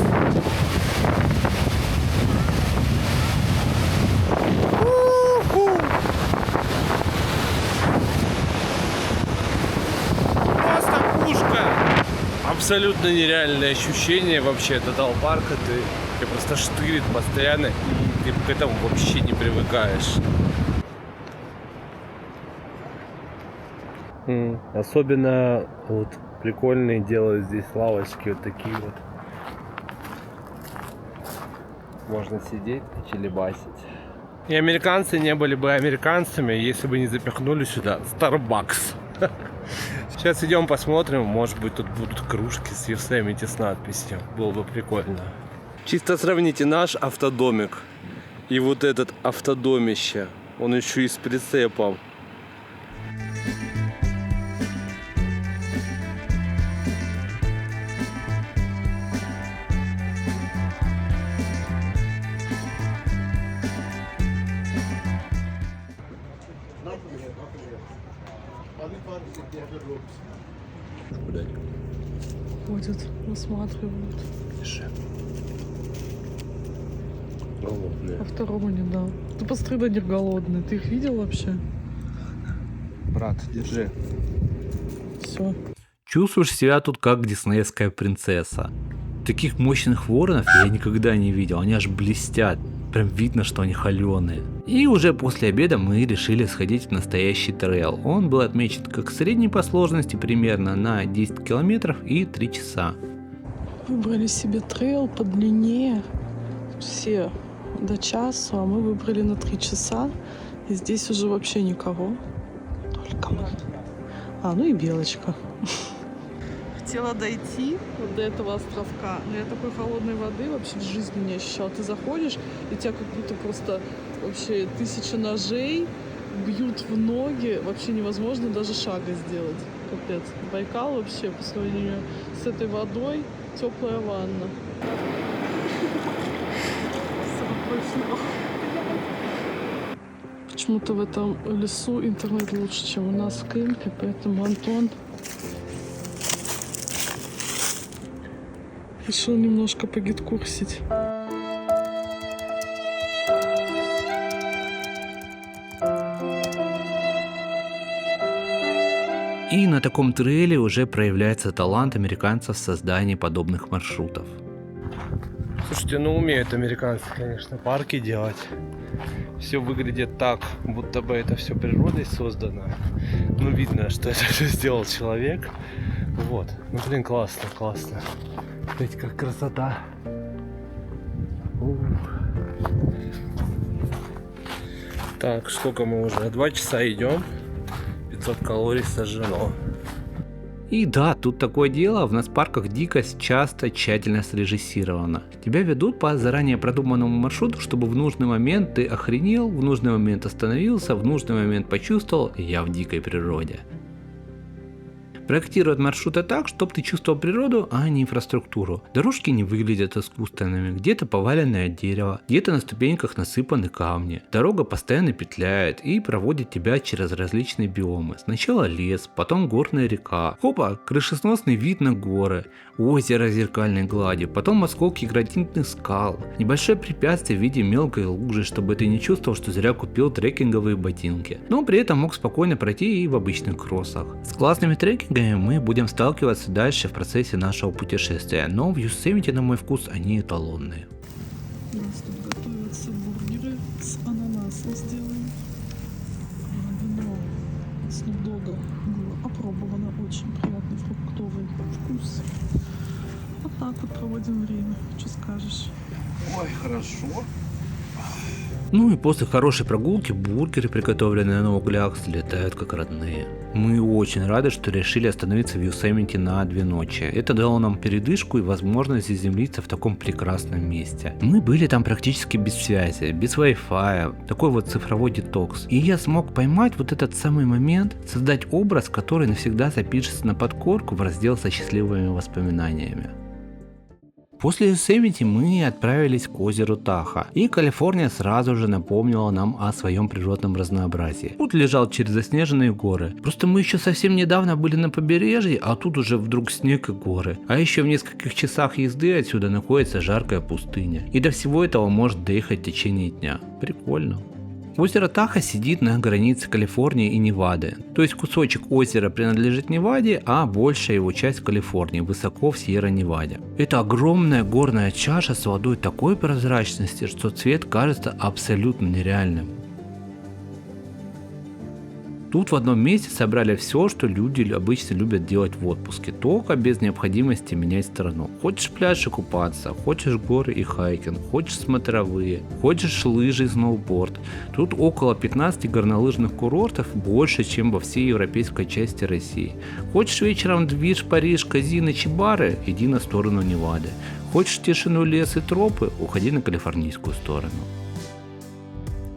Просто пушка. Абсолютно нереальное ощущение вообще от этого парка. Ты просто штырит постоянно, и ты к этому вообще не привыкаешь. Особенно вот прикольные делают здесь лавочки вот такие вот. Можно сидеть и челебасить. И американцы не были бы американцами, если бы не запихнули сюда Starbucks. Сейчас идем посмотрим, может быть тут будут кружки с Yosemite с надписью. Было бы прикольно. Чисто сравните наш автодомик и вот этот автодомище. Он еще и с прицепом. Ходят, высматривают. Голодные. А второго не дал. Ты посмотри, они голодные. Ты их видел вообще? Брат, держи. Все. Чувствуешь себя тут как диснеевская принцесса. Таких мощных воронов я никогда не видел, они аж блестят. Прям видно, что они холеные. И уже после обеда мы решили сходить в настоящий трейл. Он был отмечен как средний по сложности примерно на 10 километров и 3 часа. Выбрали себе трейл подлиннее. Все до часу, а мы выбрали на 3 часа. И здесь уже вообще никого. Только мы. Ну и белочка. Хотела дойти вот до этого островка, но я такой холодной воды вообще в жизни не ощущала. Ты заходишь, и тебя как будто просто вообще 1000 ножей бьют в ноги. Вообще невозможно даже шага сделать. Капец. Байкал вообще по сравнению с этой водой теплая ванна. Почему-то в этом лесу интернет лучше, чем у нас в кемпе, поэтому Антон решил немножко погидкурсить. И на таком трейле уже проявляется талант американцев в создании подобных маршрутов. Слушайте, умеют американцы, конечно, парки делать. Все выглядит так, будто бы это все природой создано. Видно, что это все сделал человек. Вот. Блин, классно, классно. Смотрите, как красота. Так, сколько мы уже? 2 часа идем. 500 калорий сожжено. И да, тут такое дело, в нацпарках дикость часто тщательно срежиссирована. Тебя ведут по заранее продуманному маршруту, чтобы в нужный момент ты охренел, в нужный момент остановился, в нужный момент почувствовал, я в дикой природе. Проектируют маршруты так, чтобы ты чувствовал природу, а не инфраструктуру. Дорожки не выглядят искусственными, где-то поваленное дерево, где-то на ступеньках насыпаны камни. Дорога постоянно петляет и проводит тебя через различные биомы. Сначала лес, потом горная река, хопа, крышесносный вид на горы, озеро зеркальной глади, потом осколки гранитных скал, небольшое препятствие в виде мелкой лужи, чтобы ты не чувствовал, что зря купил трекинговые ботинки. Но при этом мог спокойно пройти и в обычных кроссах. С классными трекингами мы будем сталкиваться дальше в процессе нашего путешествия, но в Yosemite, на мой вкус, они эталонные. У нас тут готовятся бургеры с ананасом сделаны. Вино Snoop Dogg было опробовано, очень приятный фруктовый вкус. Вот так вот проводим время. Что скажешь? Ой, хорошо. Ну и после хорошей прогулки бургеры, приготовленные на углях, взлетают как родные. Мы очень рады, что решили остановиться в Йосемите на 2 ночи. Это дало нам передышку и возможность заземлиться в таком прекрасном месте. Мы были там практически без связи, без Wi-Fi, такой вот цифровой детокс. И я смог поймать вот этот самый момент, создать образ, который навсегда запишется на подкорку в раздел со счастливыми воспоминаниями. После Йосемити мы отправились к озеру Таха, и Калифорния сразу же напомнила нам о своем природном разнообразии. Путь лежал через заснеженные горы. Просто мы еще совсем недавно были на побережье, а тут уже вдруг снег и горы. А еще в нескольких часах езды отсюда находится жаркая пустыня. И до всего этого может доехать в течение дня. Прикольно. Озеро Таха сидит на границе Калифорнии и Невады. То есть кусочек озера принадлежит Неваде, а большая его часть в Калифорнии, высоко в Сьерра-Неваде. Это огромная горная чаша с водой такой прозрачности, что цвет кажется абсолютно нереальным. Тут в одном месте собрали все, что люди обычно любят делать в отпуске, только без необходимости менять страну. Хочешь пляж и купаться, хочешь горы и хайкинг, хочешь смотровые, хочешь лыжи и сноуборд. Тут около 15 горнолыжных курортов, больше, чем во всей европейской части России. Хочешь вечером движ, Париж, казино, чебары, иди на сторону Невады. Хочешь тишину, лес и тропы, уходи на калифорнийскую сторону.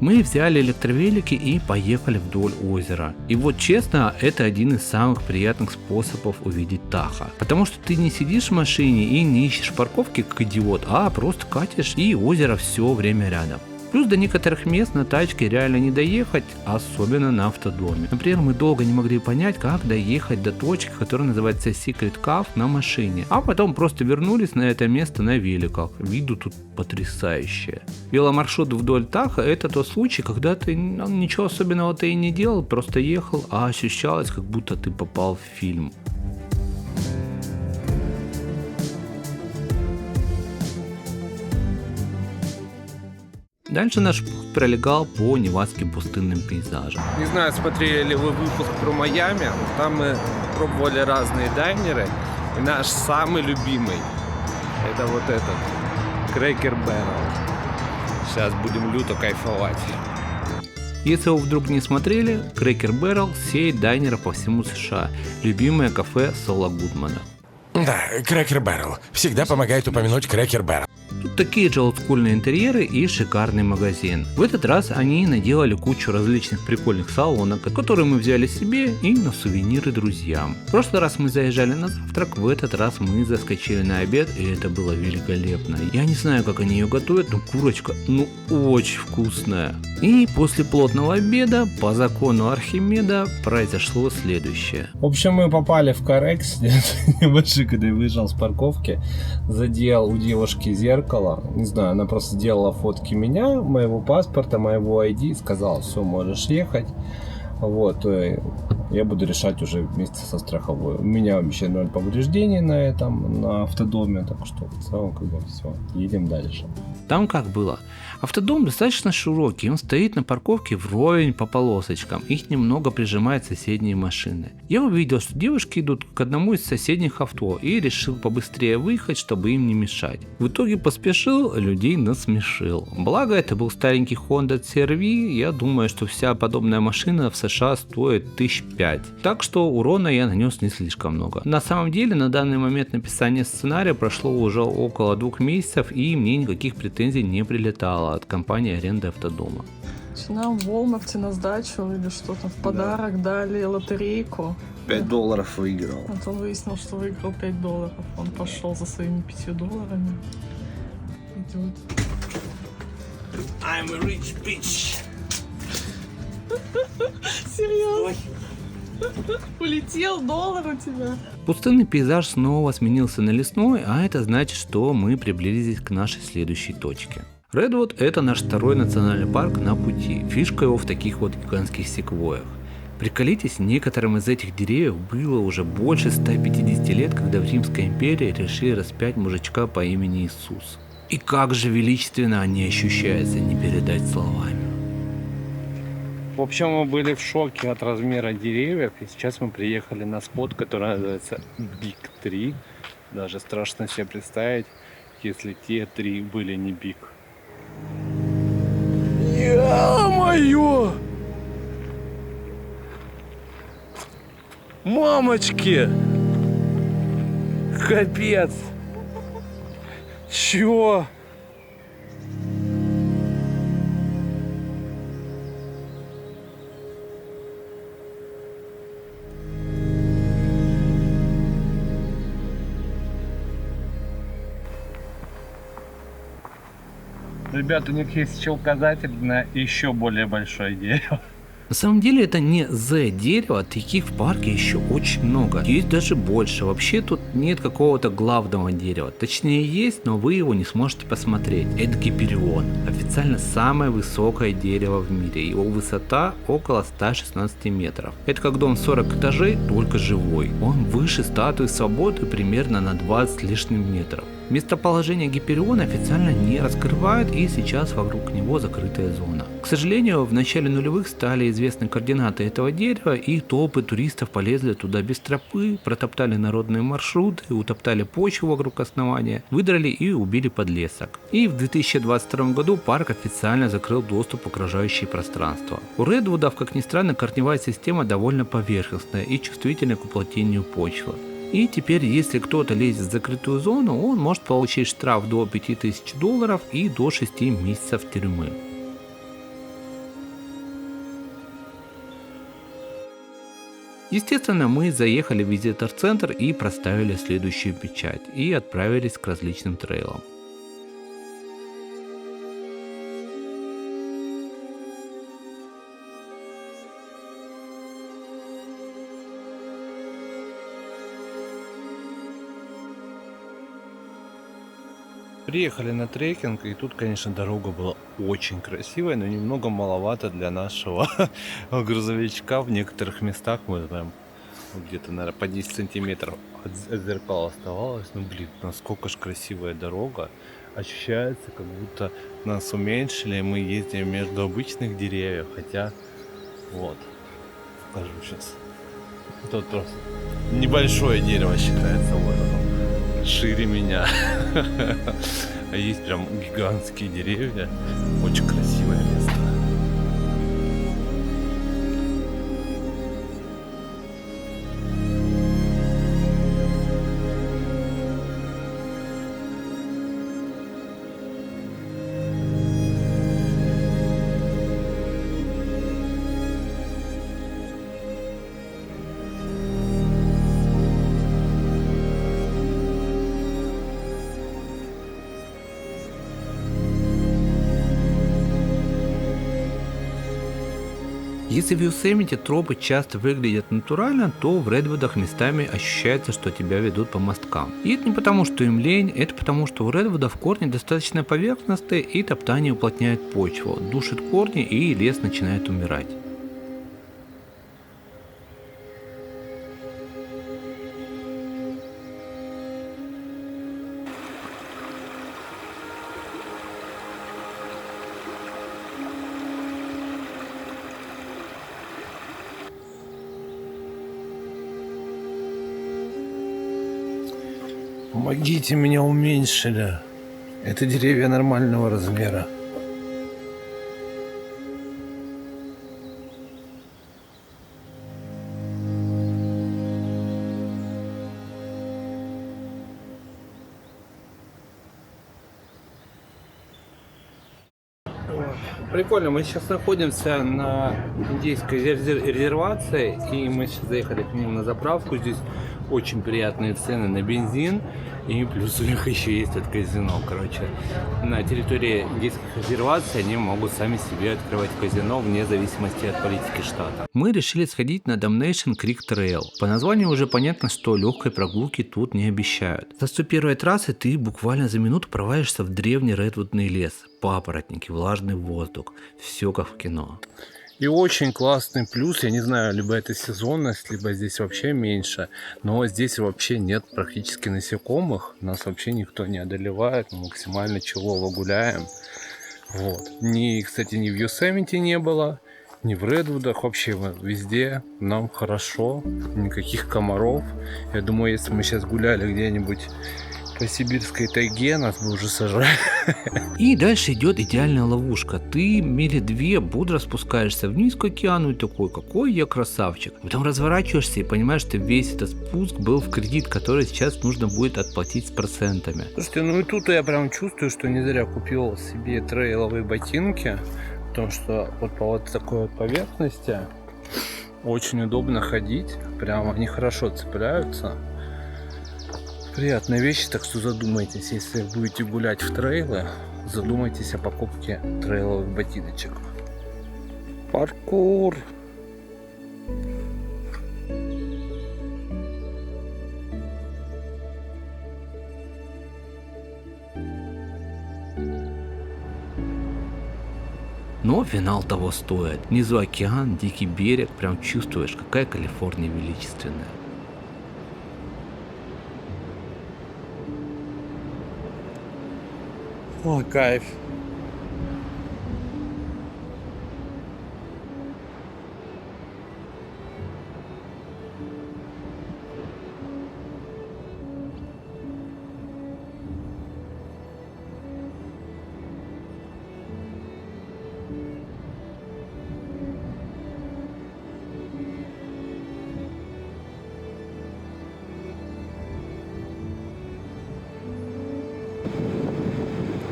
Мы взяли электровелики и поехали вдоль озера. И вот честно, это один из самых приятных способов увидеть Таха. Потому что ты не сидишь в машине и не ищешь парковки как идиот, а просто катишь, и озеро все время рядом. Плюс до некоторых мест на тачке реально не доехать, особенно на автодоме. Например, мы долго не могли понять, как доехать до точки, которая называется Secret Cave, на машине. А потом просто вернулись на это место на великах. Виду тут потрясающее. Веломаршрут вдоль Таха — это тот случай, когда ты ничего особенного-то и не делал, просто ехал, а ощущалось, как будто ты попал в фильм. Дальше наш путь пролегал по невадским пустынным пейзажам. Не знаю, смотрели ли вы выпуск про Майами. Там мы пробовали разные дайнеры. И наш самый любимый — это вот этот Cracker Barrel. Сейчас будем люто кайфовать. Если вы вдруг не смотрели, Cracker Barrel — сеть дайнеров по всему США. Любимое кафе Соло Гудмана. Да, Cracker Barrel. Всегда помогает упомянуть Cracker Barrel. Тут такие же олдскульные интерьеры и шикарный магазин. В этот раз они наделали кучу различных прикольных салонок, которые мы взяли себе и на сувениры друзьям. В прошлый раз мы заезжали на завтрак, в этот раз мы заскочили на обед, и это было великолепно. Я не знаю, как они ее готовят, но курочка, очень вкусная. И после плотного обеда, по закону Архимеда, произошло следующее. В общем, мы попали в Карекс, небольшой, когда я выезжал с парковки, задел у девушки зеркало. Не знаю, она просто сделала фотки меня, моего паспорта, моего ID, сказала: все, можешь ехать. Вот, я буду решать уже вместе со страховой. У меня вообще 0 повреждений на этом, на автодоме, так что в целом как бы все, едем дальше. Там как было? Автодом достаточно широкий, он стоит на парковке вровень по полосочкам, их немного прижимают соседние машины. Я увидел, что девушки идут к одному из соседних авто и решил побыстрее выехать, чтобы им не мешать. В итоге поспешил, людей насмешил. Благо это был старенький Honda CR-V, я думаю, что вся подобная машина в США стоит 5 000. Так что урона я нанес не слишком много. На самом деле на данный момент написания сценария прошло уже около 2 месяцев, и мне никаких претензий не прилетало от компании аренды автодома. Нам в Walmart на сдачу или что-то в подарок дали лотерейку. $5 выиграл. Вот он выяснил, что выиграл $5. Он пошел за своими $5. Идет. I'm a rich bitch. Серьезно? Улетел доллар у тебя. Пустынный пейзаж снова сменился на лесной, а это значит, что мы приблизились к нашей следующей точке. Redwood — это наш второй национальный парк на пути. Фишка его в таких вот гигантских секвоях. Приколитесь, некоторым из этих деревьев было уже больше 150 лет, когда в Римской империи решили распять мужичка по имени Иисус. И как же величественно они ощущаются, не передать словами. В общем, мы были в шоке от размера деревьев, и сейчас мы приехали на спот, который называется Big Tree. Даже страшно себе представить, если те 3 были не Big. Ё-моё! Мамочки! Капец! Чё? Ребят, у них есть еще указатель на еще более большое дерево. На самом деле это не Z-дерево, таких в парке еще очень много. Есть даже больше. Вообще тут нет какого-то главного дерева. Точнее есть, но вы его не сможете посмотреть. Это Гиперион. Официально самое высокое дерево в мире. Его высота около 116 метров. Это как дом 40 этажей, только живой. Он выше статуи Свободы примерно на 20 с лишним метров. Местоположение Гипериона официально не раскрывают, и сейчас вокруг него закрытая зона. К сожалению, в начале нулевых стали известны координаты этого дерева, и толпы туристов полезли туда без тропы, протоптали народные маршруты, утоптали почву вокруг основания, выдрали и убили подлесок. И в 2022 году парк официально закрыл доступ в окружающее пространство. У редвудов, как ни странно, корневая система довольно поверхностная и чувствительна к уплотнению почвы. И теперь, если кто-то лезет в закрытую зону, он может получить штраф до $5000 и до 6 месяцев тюрьмы. Естественно, мы заехали в визитор-центр и проставили следующую печать и отправились к различным трейлам. Приехали на трекинг, и тут, конечно, дорога была очень красивая, но немного маловато для нашего грузовичка. В некоторых местах мы прям где-то, наверное, по 10 сантиметров от зеркала оставалось. Ну, блин, насколько ж красивая дорога. Ощущается, как будто нас уменьшили, и мы ездим между обычных деревьев. Хотя, вот, покажу сейчас. Тут просто небольшое дерево считается, вот оно, шире меня. А есть прям гигантские деревья. Очень красивое место. Если в Йосемите тропы часто выглядят натурально, то в Редвудах местами ощущается, что тебя ведут по мосткам. И это не потому, что им лень, это потому, что у Редвудов корни достаточно поверхностные, и топтание уплотняет почву, душит корни, и лес начинает умирать. Помогите, меня уменьшили. Это деревья нормального размера. Прикольно, мы сейчас находимся на индейской резервации, и мы сейчас заехали к ним на заправку. Здесь очень приятные цены на бензин, и плюс у них еще есть это казино. Короче, на территории индейских резерваций они могут сами себе открывать казино вне зависимости от политики штата. Мы решили сходить на Damnation Creek Trail. По названию уже понятно, что легкой прогулки тут не обещают. За 101 трассы ты буквально за минуту провалишься в древний редвудный лес. Папоротники, влажный воздух, все как в кино. И очень классный плюс, я не знаю, либо это сезонность, либо здесь вообще меньше, но здесь вообще нет практически насекомых, нас вообще никто не одолевает, мы максимально чилово гуляем. Вот. Кстати, ни в Йосемите не было, ни в Редвудах, вообще везде нам хорошо, никаких комаров. Я думаю, если мы сейчас гуляли где-нибудь по сибирской тайге, нас бы уже сажали. И дальше идет идеальная ловушка. Ты мили 2 бодро спускаешься вниз к океану и такой, какой я красавчик. Потом разворачиваешься и понимаешь, что весь этот спуск был в кредит, который сейчас нужно будет отплатить с процентами. Слушайте, ну и тут я прям чувствую, что не зря купил себе трейловые ботинки, потому что вот по вот такой вот поверхности очень удобно ходить, прям они хорошо цепляются. Приятная вещь, так что задумайтесь, если будете гулять в трейлы, задумайтесь о покупке трейловых ботиночек. Паркур! Но финал того стоит. Внизу океан, дикий берег, прям чувствуешь, какая Калифорния величественная. О, кайф!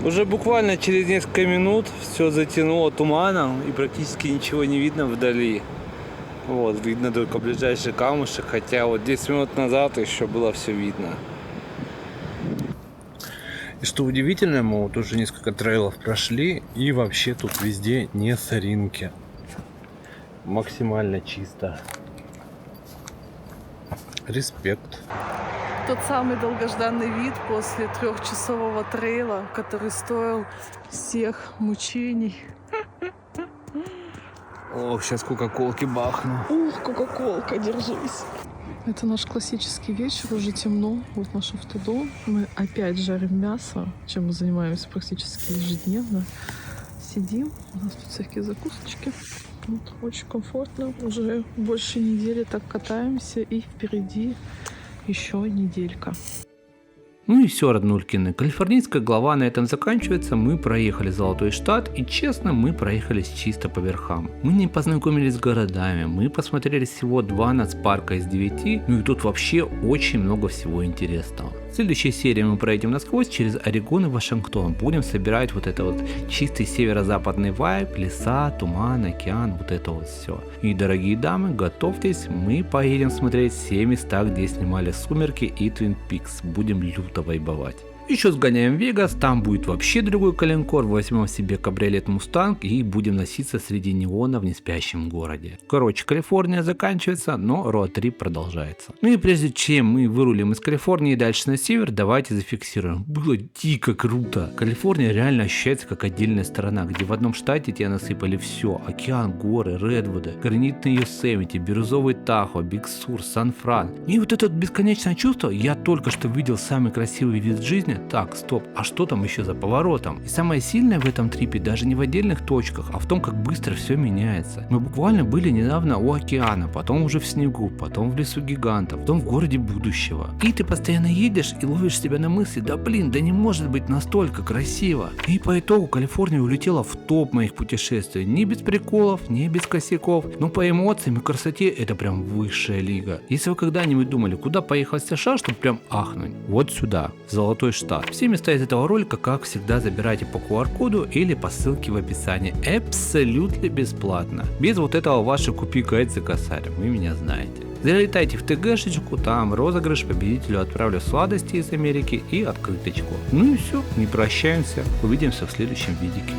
Уже буквально через несколько минут все затянуло туманом и практически ничего не видно вдали. Вот, видно только ближайший камушек, хотя вот 10 минут назад еще было все видно. И что удивительно, мы вот уже несколько трейлов прошли, и вообще тут везде не соринки. Максимально чисто. Респект. Тот самый долгожданный вид после 3-часового трейла, который стоил всех мучений. Ох, сейчас кока-колки бахну. Ух, кока-колка, держись. Это наш классический вечер, уже темно. Вот наш автодом. Мы опять жарим мясо, чем мы занимаемся практически ежедневно. Сидим, у нас тут всякие закусочки. Вот, очень комфортно. Уже больше недели так катаемся, и впереди еще неделька. Ну и все, роднулькины. Калифорнийская глава на этом заканчивается. Мы проехали Золотой Штат, и честно, мы проехались чисто по верхам. Мы не познакомились с городами, мы посмотрели всего 2 нацпарка из 9, ну и тут вообще очень много всего интересного. В следующей серии мы проедем насквозь через Орегон и Вашингтон. Будем собирать вот это вот чистый северо-западный вайб, леса, туман, океан, вот это вот все. И, дорогие дамы, готовьтесь, мы поедем смотреть все места, где снимали «Сумерки» и «Твин Пикс». Будем люто вайбовать. Еще сгоняем в Вегас, там будет вообще другой калинкор, возьмем себе кабриолет Мустанг и будем носиться среди неона в неспящем городе. Короче, Калифорния заканчивается, но роад-трип продолжается. Ну и прежде чем мы вырулим из Калифорнии и дальше на север, давайте зафиксируем. Было дико круто. Калифорния реально ощущается как отдельная страна, где в одном штате тебе насыпали все. Океан, горы, редвуды, гранитный Йосемити, бирюзовый Тахо, Биг Сур, Сан-Фран. И вот это бесконечное чувство, я только что видел самый красивый вид жизни. Так, стоп, а что там еще за поворотом? И самое сильное в этом трипе даже не в отдельных точках, а в том, как быстро все меняется. Мы буквально были недавно у океана, потом уже в снегу, потом в лесу гигантов, потом в городе будущего. И ты постоянно едешь и ловишь себя на мысли, да блин, да не может быть настолько красиво. И по итогу Калифорния улетела в топ моих путешествий. Не без приколов, не без косяков, но по эмоциям и красоте это прям высшая лига. Если вы когда-нибудь думали, куда поехать в США, чтобы прям ахнуть, вот сюда, в Золотой Штат. Все места из этого ролика, как всегда, забирайте по QR-коду или по ссылке в описании. Абсолютно бесплатно. Без вот этого вашего купи гайд за косарь. Вы меня знаете. Залетайте в ТГшечку, там розыгрыш, победителю отправлю сладости из Америки и открыточку. Ну и все, не прощаемся. Увидимся в следующем видике.